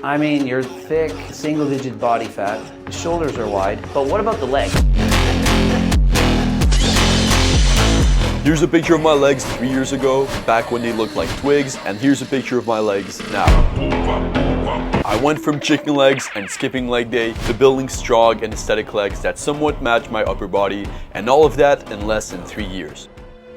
I mean, you're thick, single-digit body fat, shoulders are wide, but what about the leg? Here's a picture of my legs 3 years ago, back when they looked like twigs, and here's a picture of my legs now. I went from chicken legs and skipping leg day to building strong and aesthetic legs that somewhat match my upper body, and all of that in less than 3 years.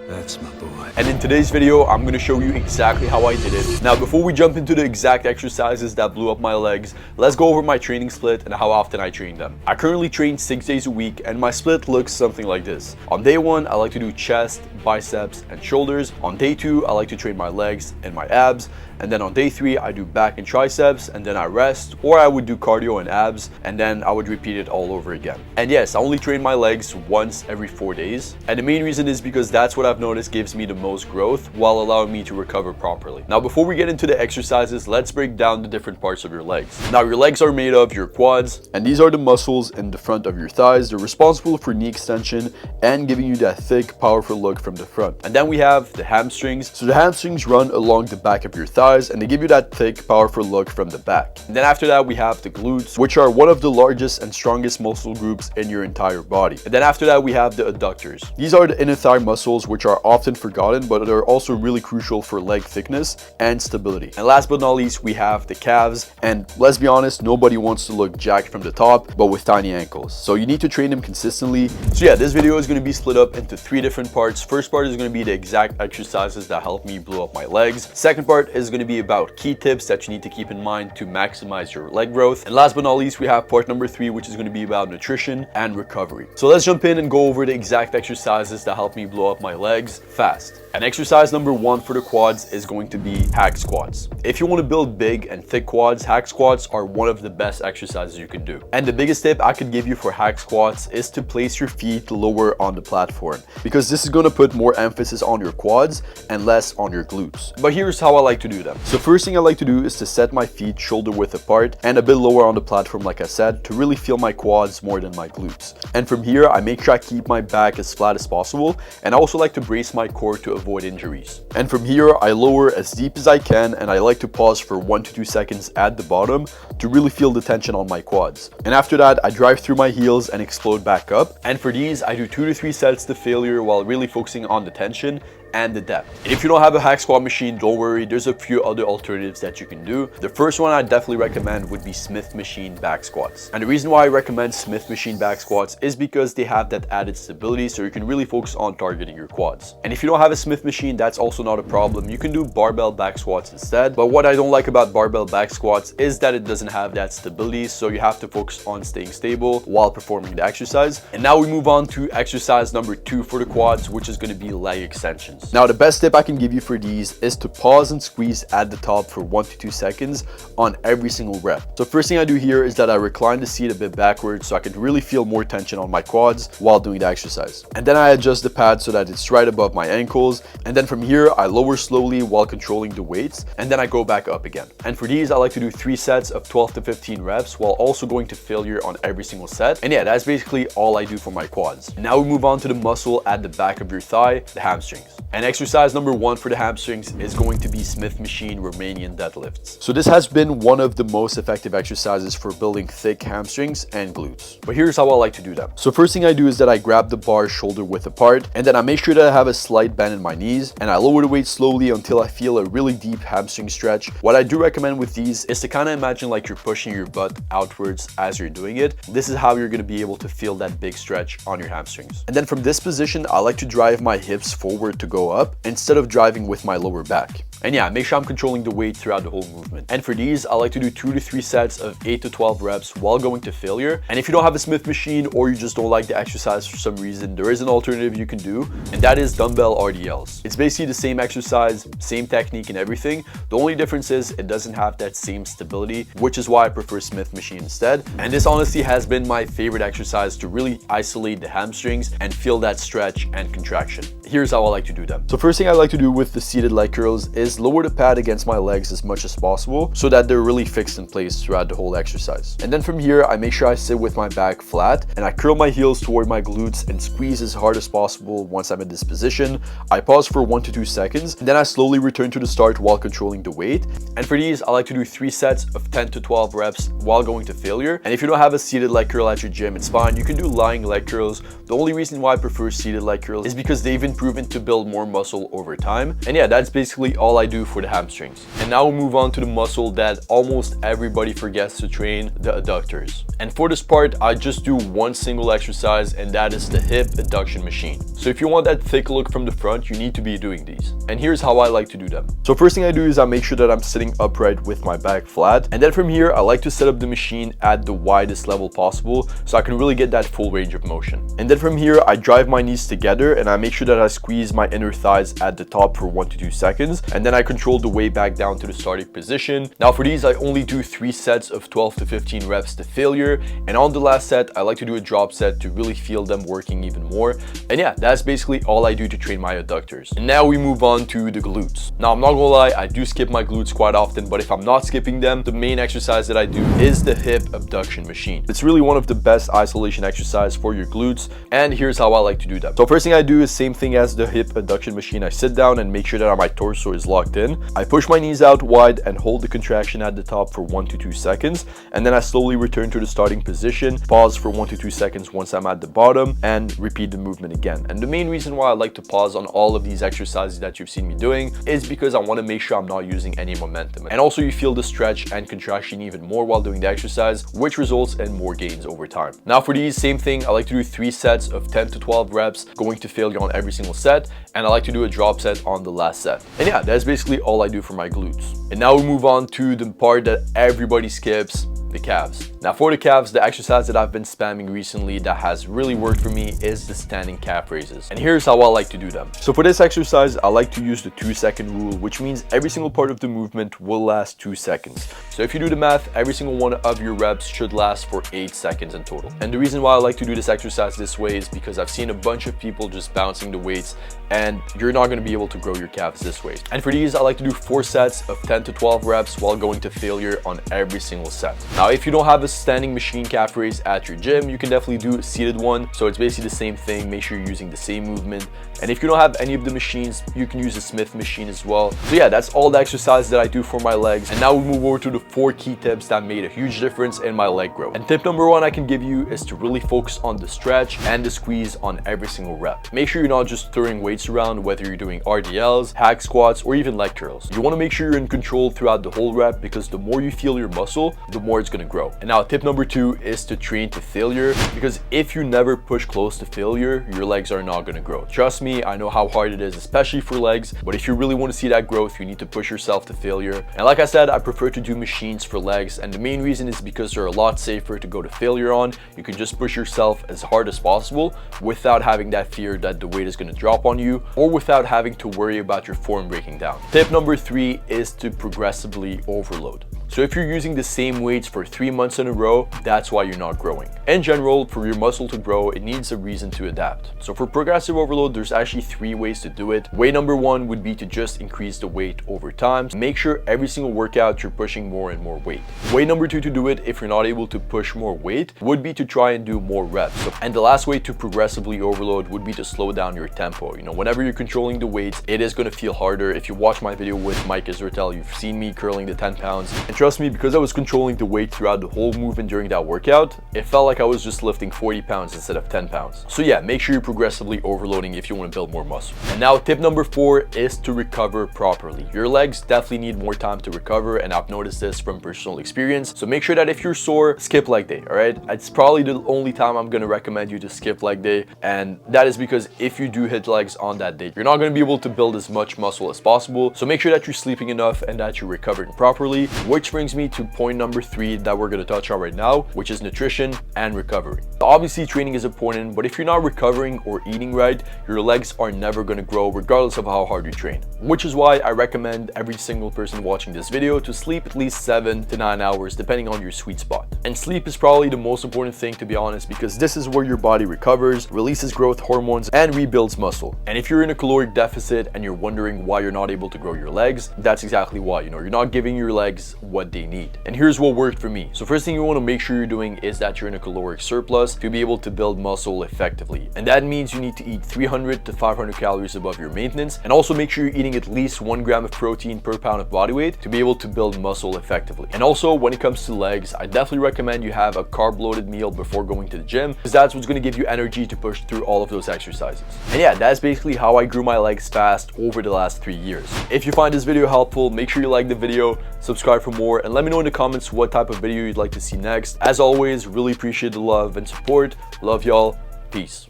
That's my boy. And in today's video, I'm going to show you exactly how I did it. Now, before we jump into the exact exercises that blew up my legs, let's go over my training split and how often I train them. I currently train 6 days a week, and my split looks something like this. On day 1, I like to do chest, biceps, and shoulders. On day 2, I like to train my legs and my abs. And then on day 3, I do back and triceps, and then I rest, or I would do cardio and abs, and then I would repeat it all over again. And yes, I only train my legs once every 4 days. And the main reason is because that's what I've noticed gives me the most growth while allowing me to recover properly. Now, before we get into the exercises, let's break down the different parts of your legs. Now, your legs are made of your quads, and these are the muscles in the front of your thighs. They're responsible for knee extension and giving you that thick, powerful look from the front. And then we have the hamstrings. So the hamstrings run along the back of your thighs, and they give you that thick, powerful look from the back. And then after that, we have the glutes, which are one of the largest and strongest muscle groups in your entire body. And then after that, we have the adductors. These are the inner thigh muscles, which are often forgotten, but they're also really crucial for leg thickness and stability. And last but not least, we have the calves. And let's be honest, nobody wants to look jacked from the top, but with tiny ankles. So you need to train them consistently. So yeah, this video is going to be split up into 3 different parts. First part is going to be the exact exercises that help me blow up my legs. Second part is going to be about key tips that you need to keep in mind to maximize your leg growth. And last but not least, we have part number 3, which is going to be about nutrition and recovery. So let's jump in and go over the exact exercises that help me blow up my legs fast. And exercise number 1 for the quads is going to be hack squats. If you want to build big and thick quads, hack squats are one of the best exercises you can do. And the biggest tip I could give you for hack squats is to place your feet lower on the platform, because this is going to put more emphasis on your quads and less on your glutes. But here's how I like to do them. So first thing I like to do is to set my feet shoulder width apart and a bit lower on the platform, like I said, to really feel my quads more than my glutes. And from here, I make sure I keep my back as flat as possible, and I also like to brace my core to avoid injuries. And from here, I lower as deep as I can, and I like to pause for 1 to 2 seconds at the bottom to really feel the tension on my quads. And after that, I drive through my heels and explode back up. And for these, I do 2 to 3 sets to failure while really focusing on the tension and the depth. If you don't have a hack squat machine, don't worry, there's a few other alternatives that you can do. The first one I definitely recommend would be Smith machine back squats. And the reason why I recommend Smith machine back squats is because they have that added stability, so you can really focus on targeting your quads. And if you don't have a Smith machine, that's also not a problem. You can do barbell back squats instead. But what I don't like about barbell back squats is that it doesn't have that stability, so you have to focus on staying stable while performing the exercise. And now we move on to exercise number 2 for the quads, which is going to be leg extensions. Now, the best tip I can give you for these is to pause and squeeze at the top for 1 to 2 seconds on every single rep. So first thing I do here is that I recline the seat a bit backwards so I can really feel more tension on my quads while doing the exercise. And then I adjust the pad so that it's right above my ankles. And then from here, I lower slowly while controlling the weights, and then I go back up again. And for these, I like to do 3 sets of 12 to 15 reps while also going to failure on every single set. And yeah, that's basically all I do for my quads. And now we move on to the muscle at the back of your thigh, the hamstrings. And exercise number 1 for the hamstrings is going to be Smith machine Romanian deadlifts. So this has been one of the most effective exercises for building thick hamstrings and glutes. But here's how I like to do them. So first thing I do is that I grab the bar shoulder width apart, and then I make sure that I have a slight bend in my knees, and I lower the weight slowly until I feel a really deep hamstring stretch. What I do recommend with these is to kind of imagine like you're pushing your butt outwards as you're doing it. This is how you're going to be able to feel that big stretch on your hamstrings. And then from this position, I like to drive my hips forward to go up instead of driving with my lower back. And yeah, make sure I'm controlling the weight throughout the whole movement. And for these, I like to do 2 to 3 sets of 8 to 12 reps while going to failure. And if you don't have a Smith machine, or you just don't like the exercise for some reason, there is an alternative you can do, and that is dumbbell RDLs. It's basically the same exercise, same technique and everything. The only difference is it doesn't have that same stability, which is why I prefer Smith machine instead. And this honestly has been my favorite exercise to really isolate the hamstrings and feel that stretch and contraction. Here's how I like to do them. them. So first thing I like to do with the seated leg curls is lower the pad against my legs as much as possible so that they're really fixed in place throughout the whole exercise. And then from here, I make sure I sit with my back flat and I curl my heels toward my glutes and squeeze as hard as possible. Once I'm in this position, I pause for 1 to 2 seconds, and then I slowly return to the start while controlling the weight. And for these, I like to do 3 sets of 10 to 12 reps while going to failure. And if you don't have a seated leg curl at your gym, it's fine. You can do lying leg curls. The only reason why I prefer seated leg curls is because they've been proven to build more muscle over time. And yeah, that's basically all I do for the hamstrings. And now we'll move on to the muscle that almost everybody forgets to train, the adductors. And for this part, I just do one single exercise, and that is the hip adduction machine. So if you want that thick look from the front, you need to be doing these. And here's how I like to do them. So first thing I do is I make sure that I'm sitting upright with my back flat. And then from here, I like to set up the machine at the widest level possible so I can really get that full range of motion. And then from here, I drive my knees together and I make sure that I squeeze my inner thighs at the top for 1 to 2 seconds. And then I control the way back down to the starting position. Now for these, I only do 3 sets of 12 to 15 reps to failure. And on the last set, I like to do a drop set to really feel them working even more. And yeah, that's basically all I do to train my adductors. And now we move on to the glutes. Now I'm not gonna lie, I do skip my glutes quite often, but if I'm not skipping them, the main exercise that I do is the hip abduction machine. It's really one of the best isolation exercises for your glutes, and here's how I like to do them. So first thing I do is same thing as the hip abduction machine. I sit down and make sure that my torso is locked in. I push my knees out wide and hold the contraction at the top for 1 to 2 seconds, and then I slowly return to the starting position, pause for 1 to 2 seconds once I'm at the bottom, and repeat the movement again. And the main reason why I like to pause on all of these exercises that you've seen me doing is because I want to make sure I'm not using any momentum. And also you feel the stretch and contraction even more while doing the exercise, which results in more gains over time. Now for these, same thing, I like to do 3 sets of 10 to 12 reps, going to failure on every single set, and I like to do a drop set on the last set. And yeah, that's basically all I do for my glutes. And now we move on to the part that everybody skips, the calves. Now for the calves, the exercise that I've been spamming recently that has really worked for me is the standing calf raises. And here's how I like to do them. So for this exercise, I like to use the 2-second rule, which means every single part of the movement will last 2 seconds. So if you do the math, every single one of your reps should last for 8 seconds in total. And the reason why I like to do this exercise this way is because I've seen a bunch of people just bouncing the weights, and you're not going to be able to grow your calves this way. And for these, I like to do 4 sets of 10 to 12 reps while going to failure on every single set. Now, if you don't have a standing machine calf raise at your gym, you can definitely do a seated one. So it's basically the same thing. Make sure you're using the same movement. And if you don't have any of the machines, you can use a Smith machine as well. So yeah, that's all the exercise that I do for my legs. And now we move over to the 4 key tips that made a huge difference in my leg growth. And tip number 1 I can give you is to really focus on the stretch and the squeeze on every single rep. Make sure you're not just throwing weights around, whether you're doing RDLs, hack squats, or even leg curls. You want to make sure you're in control throughout the whole rep, because the more you feel your muscle, the more it's going to grow. And now tip number 2 is to train to failure, because if you never push close to failure, your legs are not going to grow. Trust me, I know how hard it is, especially for legs, but if you really want to see that growth, you need to push yourself to failure. And like I said, I prefer to do machines for legs, and the main reason is because they're a lot safer to go to failure on. You can just push yourself as hard as possible without having that fear that the weight is going to drop on you, or without having to worry about your form breaking down. Tip number 3 is to progressively overload. So if you're using the same weights for 3 months in a row, that's why you're not growing. In general, for your muscle to grow, it needs a reason to adapt. So for progressive overload, there's actually 3 ways to do it. Way number 1 would be to just increase the weight over time. Make sure every single workout you're pushing more and more weight. Way number 2 to do it, if you're not able to push more weight, would be to try and do more reps. And the last way to progressively overload would be to slow down your tempo. You know, whenever you're controlling the weights, it is going to feel harder. If you watch my video with Mike Israel, you've seen me curling the 10 pounds. And trust me, because I was controlling the weight throughout the whole movement during that workout, it felt like I was just lifting 40 pounds instead of 10 pounds. So yeah, make sure you're progressively overloading if you want to build more muscle. And now tip number 4 is to recover properly. Your legs definitely need more time to recover, and I've noticed this from personal experience. So make sure that if you're sore, skip leg day, all right? It's probably the only time I'm going to recommend you to skip leg day, and that is because if you do hit legs on that day, you're not going to be able to build as much muscle as possible. So make sure that you're sleeping enough and that you're recovering properly, which which brings me to point number 3 that we're going to touch on right now, which is nutrition and recovery. Obviously, training is important, but if you're not recovering or eating right, your legs are never going to grow regardless of how hard you train. Which is why I recommend every single person watching this video to sleep at least 7 to 9 hours depending on your sweet spot. And sleep is probably the most important thing, to be honest, because this is where your body recovers, releases growth hormones, and rebuilds muscle. And if you're in a caloric deficit and you're wondering why you're not able to grow your legs, that's exactly why. You're not giving your legs what they need. And here's what worked for me. So first thing you want to make sure you're doing is that you're in a caloric surplus to be able to build muscle effectively. And that means you need to eat 300 to 500 calories above your maintenance, and also make sure you're eating at least 1 gram of protein per pound of body weight to be able to build muscle effectively. And also, when it comes to legs, I definitely recommend you have a carb-loaded meal before going to the gym, because that's what's going to give you energy to push through all of those exercises. And yeah, that's basically how I grew my legs fast over the last 3 years. If you find this video helpful, make sure you like the video, subscribe for more, and let me know in the comments what type of video you'd like to see next. As always, really appreciate the love and support. Love y'all. Peace.